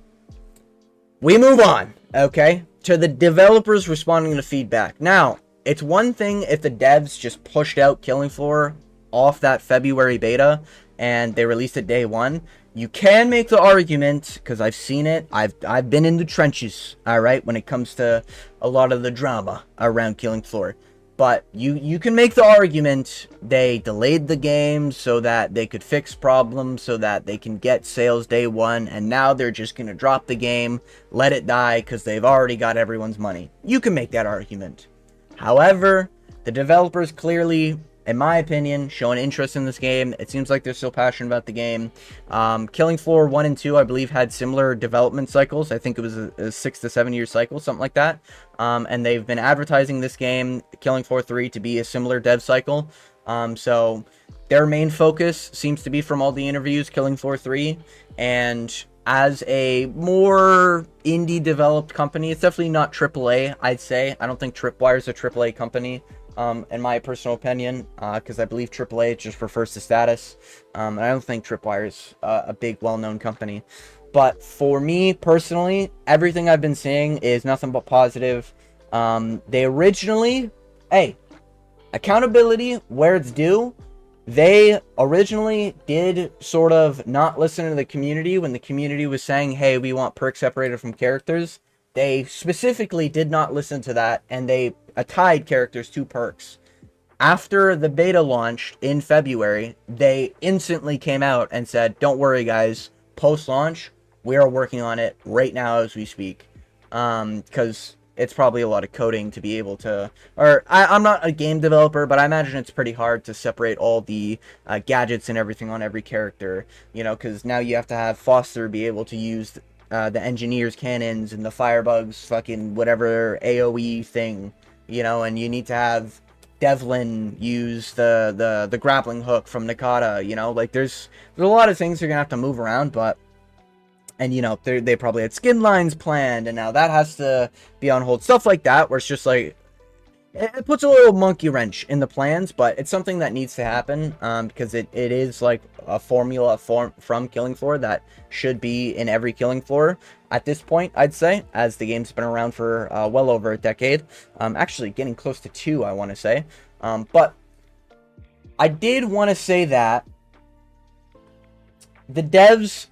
we move on, okay, to the developers responding to feedback. Now, it's one thing if the devs just pushed out Killing Floor off that February beta and they released it day one. You can make the argument, because I've seen it, I've been in the trenches, alright, when it comes to a lot of the drama around Killing Floor. But you can make the argument they delayed the game so that they could fix problems, so that they can get sales day one, and now they're just going to drop the game, let it die, because they've already got everyone's money. You can make that argument. However, the developers clearly, in my opinion, show an interest in this game. It seems like they're still passionate about the game. Killing Floor 1 and 2, I believe, had similar development cycles. I think it was a 6 to 7 year cycle, something like that. And they've been advertising this game, Killing Floor 3, to be a similar dev cycle. So their main focus seems to be, from all the interviews, Killing Floor 3. And as a more indie developed company, it's definitely not AAA, I'd say. I don't think Tripwire's a AAA company. In my personal opinion, because I believe AAA just refers to status, and I don't think Tripwire is a big, well-known company. But for me, personally, everything I've been seeing is nothing but positive. They originally, hey, accountability where it's due, they originally did sort of not listen to the community when the community was saying, hey, we want perks separated from characters. They specifically did not listen to that, and they tied characters to perks. After the beta launched in February, they instantly came out and said, don't worry guys, post-launch, we are working on it right now as we speak. Because it's probably a lot of coding to be able to, or I'm not a game developer, but I imagine it's pretty hard to separate all the gadgets and everything on every character, you know, because now you have to have Foster be able to use the engineer's cannons and the firebug's fucking whatever AoE thing, you know, and you need to have Devlin use the grappling hook from Nakata, you know, like there's a lot of things you're gonna have to move around, but, and you know, they probably had skin lines planned, and now that has to be on hold, stuff like that, where it's just like, it puts a little monkey wrench in the plans, but it's something that needs to happen, because it is like a formula from Killing Floor that should be in every Killing Floor at this point, I'd say, as the game's been around for well over a decade, actually getting close to 2, I want to say, but I did want to say that the devs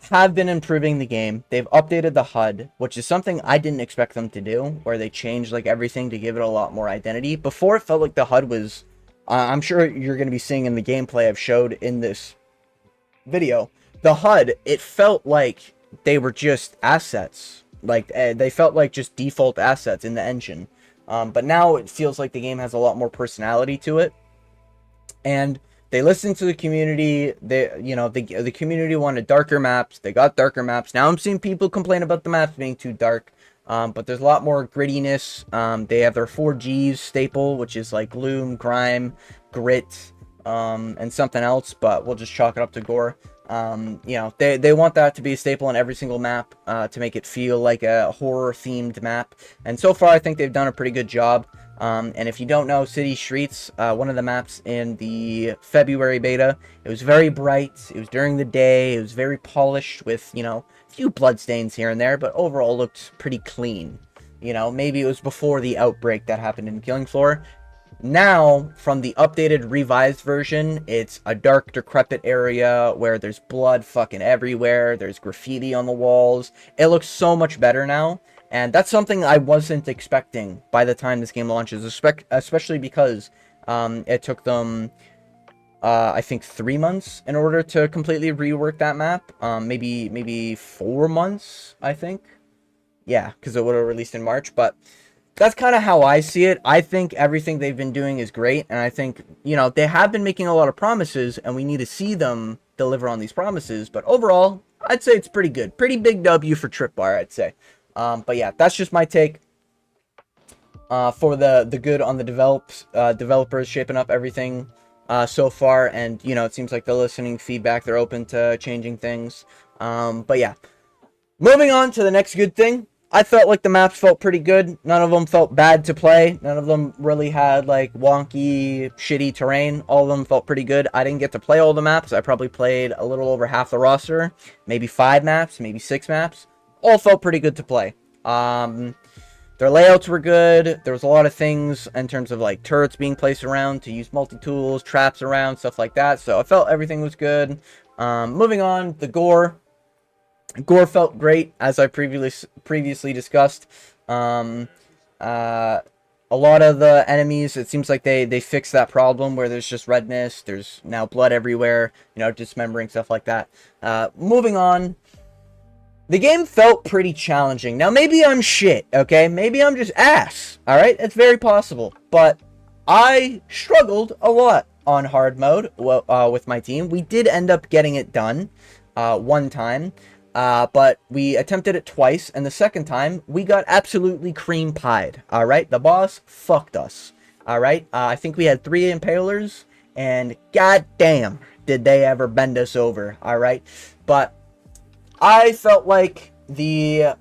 have been improving the game. They've updated the HUD, which is something I didn't expect them to do, where they changed like everything to give it a lot more identity. Before, it felt like the HUD was, I'm sure you're going to be seeing in the gameplay I've showed in this video, the HUD, it felt like they were just assets. Like, they felt like just default assets in the engine. But now it feels like the game has a lot more personality to it. And they listened to the community. The community wanted darker maps. They got darker maps. Now I'm seeing people complain about the maps being too dark. But there's a lot more grittiness. They have their 4Gs staple, which is like gloom, grime, grit, and something else. But we'll just chalk it up to gore. They want that to be a staple on every single map to make it feel like a horror-themed map. And so far, I think they've done a pretty good job. And if you don't know, City Streets, one of the maps in the February beta, it was very bright, it was during the day, it was very polished with, a few bloodstains here and there, but overall looked pretty clean. Maybe it was before the outbreak that happened in Killing Floor. Now, from the updated revised version, it's a dark, decrepit area where there's blood fucking everywhere, there's graffiti on the walls. It looks so much better now. And that's something I wasn't expecting by the time this game launches, especially because it took them, I think, 3 months in order to completely rework that map. Maybe 4 months, I think. Yeah, because it would have released in March. But that's kind of how I see it. I think everything they've been doing is great. And I think, they have been making a lot of promises, and we need to see them deliver on these promises. But overall, I'd say it's pretty good. Pretty big W for Tripwire, I'd say. But yeah, that's just my take for the good on the developers shaping up everything so far. And, it seems like they're listening feedback. They're open to changing things. But yeah, moving on to the next good thing. I felt like the maps felt pretty good. None of them felt bad to play. None of them really had like wonky, shitty terrain. All of them felt pretty good. I didn't get to play all the maps. I probably played a little over half the roster. Maybe 5 maps, maybe 6 maps. All felt pretty good to play. Their layouts were good. There was a lot of things in terms of like turrets being placed around to use multi-tools, traps around, stuff like that. So I felt everything was good. Moving on, the gore. Gore felt great, as I previously discussed. A lot of the enemies, it seems like they fixed that problem where there's just redness. There's now blood everywhere, dismembering, stuff like that. Moving on. The game felt pretty challenging. Now, maybe I'm shit, okay? Maybe I'm just ass, alright? It's very possible. But I struggled a lot on hard mode with my team. We did end up getting it done one time. But we attempted it twice, and the second time, we got absolutely cream pied, alright? The boss fucked us, alright? I think we had 3 impalers, and goddamn, did they ever bend us over, alright? But I felt like the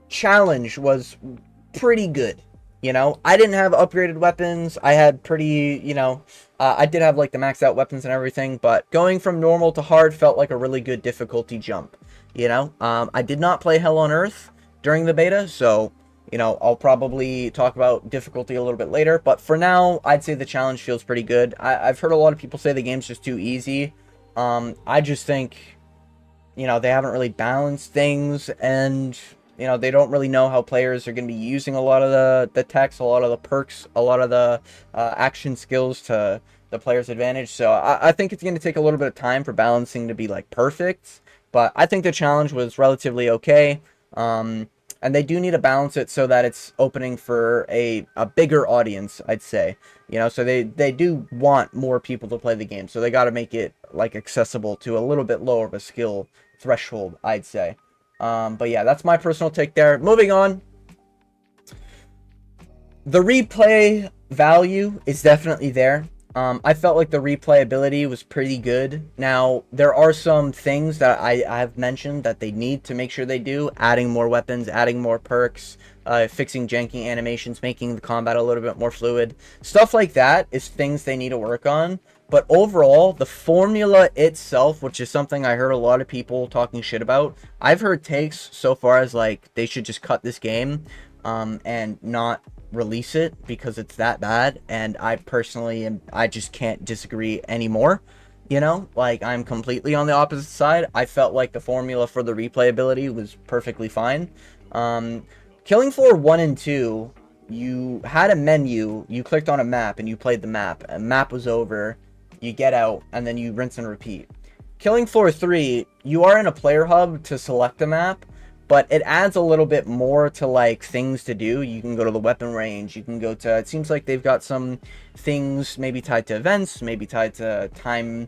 challenge was pretty good, I didn't have upgraded weapons. I had pretty, I did have like the maxed out weapons and everything, but going from normal to hard felt like a really good difficulty jump, I did not play Hell on Earth during the beta, so, I'll probably talk about difficulty a little bit later, but for now, I'd say the challenge feels pretty good. I've heard a lot of people say the game's just too easy. I just think, they haven't really balanced things, and, they don't really know how players are going to be using a lot of the techs, a lot of the perks, a lot of the action skills to the player's advantage. So I think it's going to take a little bit of time for balancing to be, like, perfect. But I think the challenge was relatively okay. And they do need to balance it so that it's opening for a bigger audience, I'd say. So they do want more people to play the game. So they got to make it, like, accessible to a little bit lower of a skill threshold, I'd say. But yeah, that's my personal take there. Moving on. The replay value is definitely there. I felt like the replayability was pretty good. Now, there are some things that I've mentioned that they need to make sure they do. Adding more weapons, adding more perks, fixing janky animations, making the combat a little bit more fluid. Stuff like that is things they need to work on. But overall, the formula itself, which is something I heard a lot of people talking shit about, I've heard takes so far as like they should just cut this game and not release it because it's that bad, and I personally I just can't disagree anymore. You know, like, I'm completely on the opposite side. I felt like the formula for the replayability was perfectly fine. Killing Floor 1 and 2, you had a menu, you clicked on a map, and you played the map. A map was over, you get out, and then you rinse and repeat. Killing Floor 3, you are in a player hub to select a map, but it adds a little bit more to, like, things to do. You can go to the weapon range, you can go to, it seems like they've got some things maybe tied to events, maybe tied to time,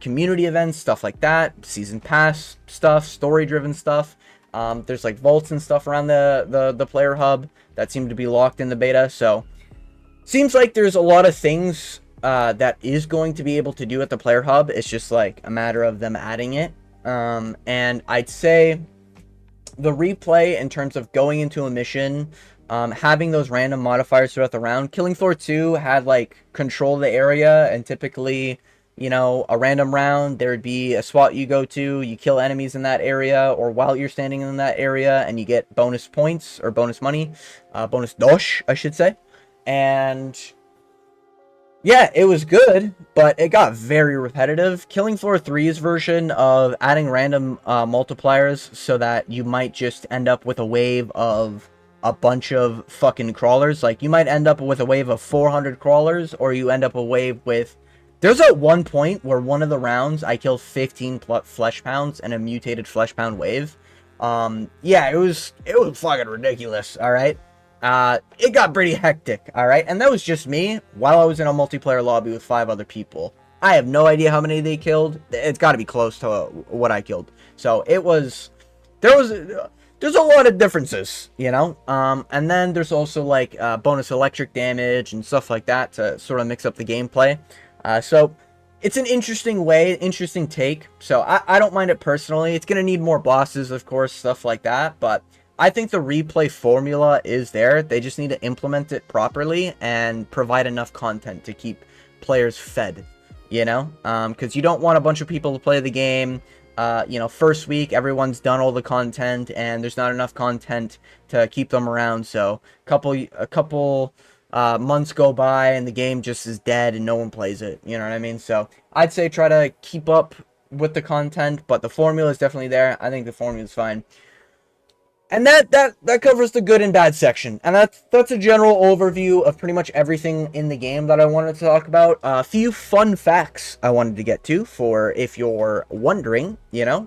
community events, stuff like that, season pass stuff, story driven stuff. There's like vaults and stuff around the player hub that seem to be locked in the beta, so seems like there's a lot of things that is going to be able to do at the player hub. It's just like a matter of them adding it. And I'd say the replay in terms of going into a mission, having those random modifiers throughout the round. Killing Floor 2 had like control the area, and typically, you know, a random round, there would be a spot you go to, you kill enemies in that area, or while you're standing in that area, and you get bonus points, or bonus money, bonus dosh, I should say. And yeah, it was good, but it got very repetitive. Killing Floor 3's version of adding random multipliers so that you might just end up with a wave of a bunch of fucking crawlers. Like, you might end up with a wave of 400 crawlers, or you end up a wave with... There's at one point where one of the rounds I killed 15 flesh pounds and a mutated flesh pound wave. Yeah, it was fucking ridiculous, alright? It got pretty hectic, alright? And that was just me while I was in a multiplayer lobby with 5 other people. I have no idea how many they killed. It's got to be close to what I killed. So it was... There's a lot of differences, you know? And then there's also, like, bonus electric damage and stuff like that to sort of mix up the gameplay. So it's an interesting way, interesting take. So I don't mind it personally. It's going to need more bosses, of course, stuff like that. But I think the replay formula is there. They just need to implement it properly and provide enough content to keep players fed, you know? Because you don't want a bunch of people to play the game. You know, first week, everyone's done all the content, and there's not enough content to keep them around. So a couple months go by and the game just is dead and no one plays it, you know what I mean? So I'd say try to keep up with the content, but the formula is definitely there. I think the formula is fine. And that covers the good and bad section, and that's a general overview of pretty much everything in the game that I wanted to talk about. A few fun facts I wanted to get to, for if you're wondering, you know,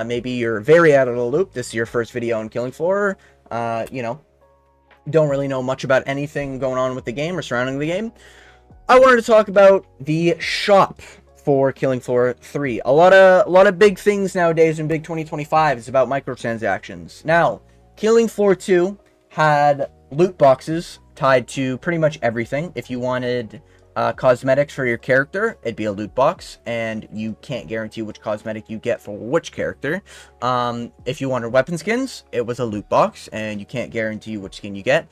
maybe you're very out of the loop, this is your first video on Killing Floor, you know, don't really know much about anything going on with the game or surrounding the game. I wanted to talk about the shop for Killing Floor 3. A lot of big things nowadays in Big 2025 is about microtransactions. Now, Killing Floor 2 had loot boxes tied to pretty much everything. If you wanted cosmetics for your character, it'd be a loot box, and you can't guarantee which cosmetic you get for which character. If you wanted weapon skins, it was a loot box, and you can't guarantee which skin you get.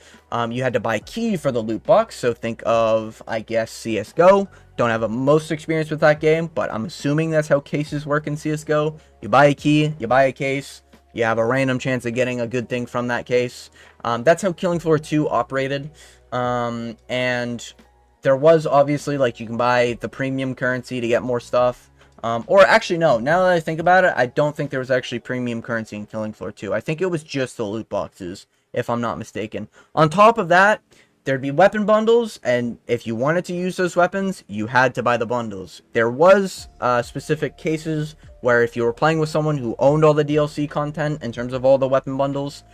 You had to buy key for the loot box, so think of, I guess, CSGO. Don't have the most experience with that game, but I'm assuming that's how cases work in CSGO. You buy a key, you buy a case, you have a random chance of getting a good thing from that case. That's how Killing Floor 2 operated, and there was obviously, like, you can buy the premium currency to get more stuff. Or actually, no, now that I think about it, I don't think there was actually premium currency in Killing Floor 2. I think it was just the loot boxes, if I'm not mistaken. On top of that, there'd be weapon bundles, and if you wanted to use those weapons, you had to buy the bundles. There was specific cases where if you were playing with someone who owned all the DLC content in terms of all the weapon bundles,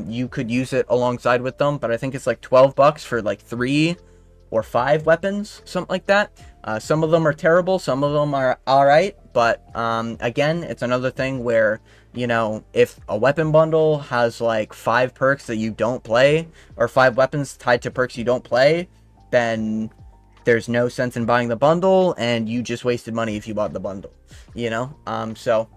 you could use it alongside with them, but I think it's like $12 for like 3 or 5 weapons, something like that. Some of them are terrible, some of them are alright, but again, it's another thing where, you know, if a weapon bundle has like 5 perks that you don't play, or 5 weapons tied to perks you don't play, then there's no sense in buying the bundle, and you just wasted money if you bought the bundle, you know? So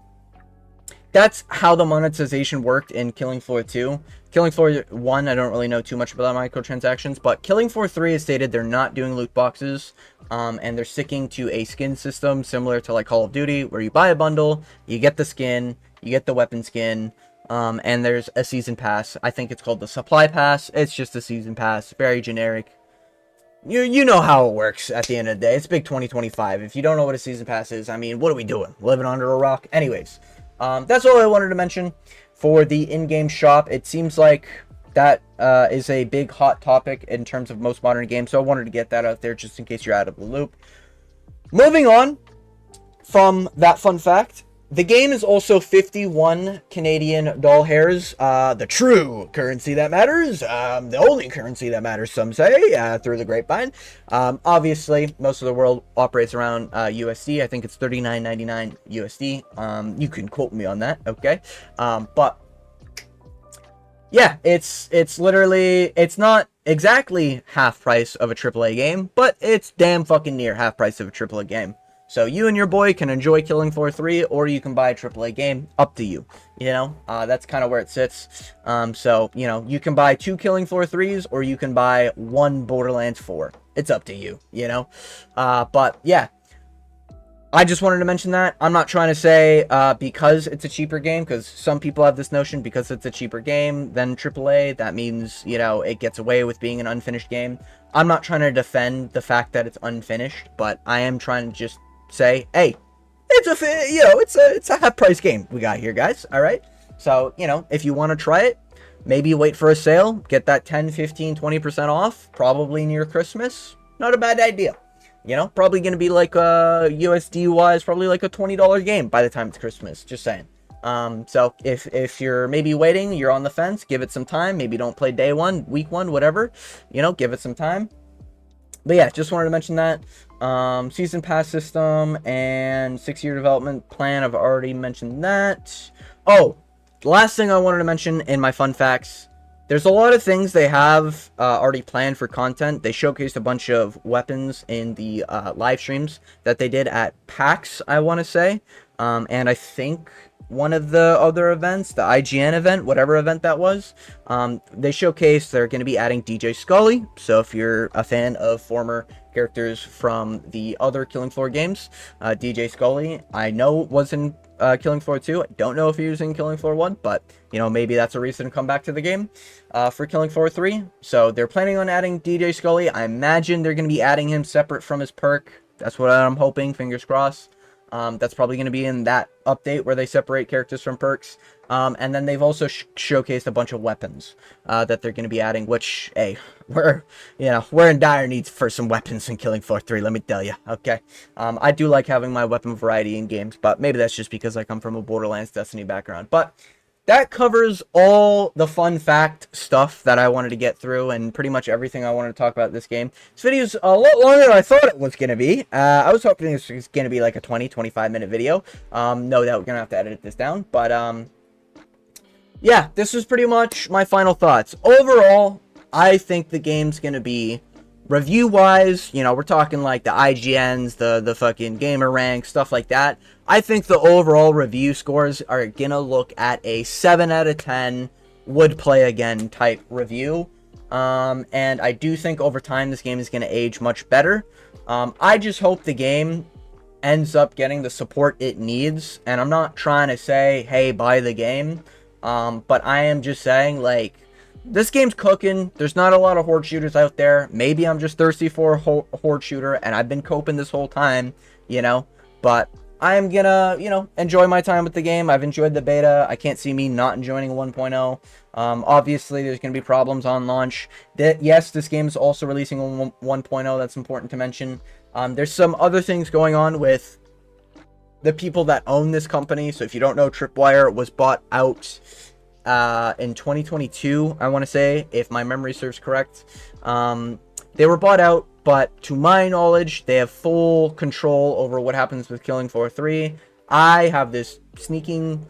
that's how the monetization worked in Killing Floor 2. Killing Floor 1, I don't really know too much about microtransactions, but Killing Floor 3 has stated they're not doing loot boxes, and they're sticking to a skin system similar to like Call of Duty, where you buy a bundle, you get the skin, you get the weapon skin, And there's a season pass. I think it's called the supply pass. It's just a season pass, very generic. You know how it works at the end of the day. It's big 2025. If you don't know what a season pass is, I mean, what are we doing? Living under a rock? Anyways, that's all I wanted to mention for the in-game shop. It seems like that is a big hot topic in terms of most modern games, so I wanted to get that out there just in case you're out of the loop. Moving on from that fun fact, the game is also 51 Canadian doll hairs, the true currency that matters, the only currency that matters, some say, through the grapevine. Obviously, most of the world operates around USD. I think it's $39.99 USD. You can quote me on that, okay? But yeah, it's literally, it's not exactly half price of a AAA game, but it's damn fucking near half price of a AAA game. So you and your boy can enjoy Killing Floor 3, or you can buy a AAA game. Up to you. You know, that's kind of where it sits. So, you know, you can buy 2 Killing Floor 3s, or you can buy 1 Borderlands 4. It's up to you, you know? But, yeah. I just wanted to mention that. I'm not trying to say because it's a cheaper game, because some people have this notion because it's a cheaper game than AAA, that means, you know, it gets away with being an unfinished game. I'm not trying to defend the fact that it's unfinished, but I am trying to just say, hey, it's a half price game we got here, guys. All right. So, you know, if you want to try it, maybe wait for a sale, get that 10, 15, 20% off, probably near Christmas. Not a bad idea. You know, probably going to be like USD wise, probably like a $20 game by the time it's Christmas. Just saying. So if you're maybe waiting, you're on the fence, give it some time. Maybe don't play day 1, week 1, whatever. You know, give it some time. But yeah, just wanted to mention that. Season pass system and 6-year development plan. I've already mentioned that. Oh, the last thing I wanted to mention in my fun facts. There's a lot of things they have already planned for content. They showcased a bunch of weapons in the live streams that they did at PAX, I want to say. And I think one of the other events, the IGN event, whatever event that was, they showcased they're going to be adding DJ Scully. So if you're a fan of former characters from the other Killing Floor games, DJ Scully, I know was in Killing Floor 2. I don't know if he was in Killing Floor 1, but, you know, maybe that's a reason to come back to the game for Killing Floor 3. So they're planning on adding DJ Scully. I imagine they're going to be adding him separate from his perk. That's what I'm hoping, fingers crossed. That's probably going to be in that update where they separate characters from perks. And then they've also showcased a bunch of weapons that they're going to be adding, which, hey, we're in dire needs for some weapons in Killing Floor 3, let me tell you, okay? I do like having my weapon variety in games, but maybe that's just because I come from a Borderlands Destiny background. But that covers all the fun fact stuff that I wanted to get through, and pretty much everything I wanted to talk about this game. This video's a lot longer than I thought it was going to be. I was hoping this was going to be like a 20-25 minute video. No doubt we're going to have to edit this down. But, yeah, this was pretty much my final thoughts. Overall, I think the game's going to be, review-wise, you know, we're talking like the IGNs, the fucking gamer rank, stuff like that. I think the overall review scores are gonna look at a 7 out of 10 would play again type review. And I do think over time this game is gonna age much better. I just hope the game ends up getting the support it needs. And I'm not trying to say, hey, buy the game. But I am just saying, like, this game's cooking. There's not a lot of horde shooters out there. Maybe I'm just thirsty for a horde shooter, and I've been coping this whole time, you know. But I am gonna, you know, enjoy my time with the game. I've enjoyed the beta. I can't see me not enjoying 1.0. Obviously, there's gonna be problems on launch. Yes, this game is also releasing on 1.0. That's important to mention. There's some other things going on with the people that own this company. So if you don't know, Tripwire was bought out in 2022, I want to say, if my memory serves correct. They were bought out, but to my knowledge, they have full control over what happens with Killing Floor 3. I have this sneaking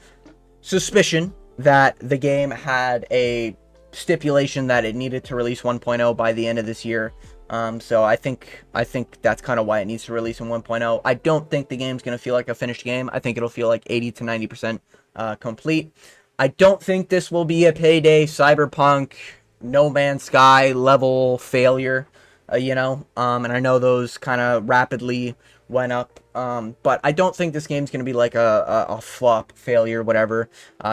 suspicion that the game had a stipulation that it needed to release 1.0 by the end of this year. So I think that's kind of why it needs to release in 1.0. I don't think the game's going to feel like a finished game. I think it'll feel like 80 to 90% complete. I don't think this will be a Payday, Cyberpunk, No Man's Sky level failure, you know, and I know those kind of rapidly went up. But I don't think this game's going to be like a flop, failure, whatever.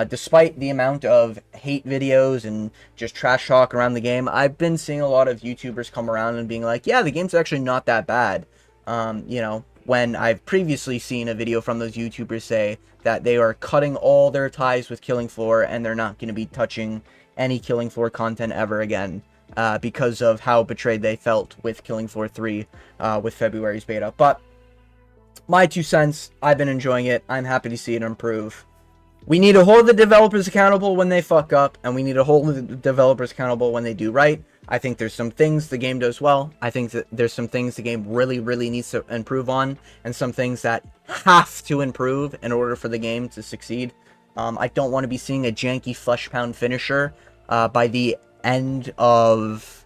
Despite the amount of hate videos and just trash talk around the game, I've been seeing a lot of YouTubers come around and being like, yeah, the game's actually not that bad. You know, when I've previously seen a video from those YouTubers say that they are cutting all their ties with Killing Floor and they're not going to be touching any Killing Floor content ever again. Because of how betrayed they felt with Killing Floor 3 with February's beta. But my 2 cents, I've been enjoying it. I'm happy to see it improve. We need to hold the developers accountable when they fuck up, and we need to hold the developers accountable when they do right. I think there's some things the game does well. I think that there's some things the game really, really needs to improve on, and some things that have to improve in order for the game to succeed. I don't want to be seeing a janky flesh pound finisher by the end of,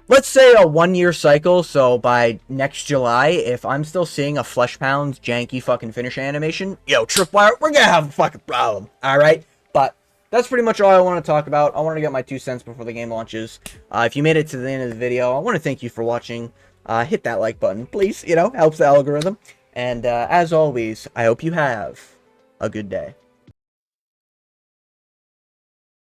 let's say, a 1-year cycle. So by next July, if I'm still seeing a flesh pound janky fucking finish animation, yo, Tripwire, we're gonna have a fucking problem. All right, but that's pretty much all I want to talk about. I want to get my 2 cents before the game launches. If you made it to the end of the video, I want to thank you for watching. Hit that like button, please. You know, helps the algorithm. And as always, I hope you have a good day.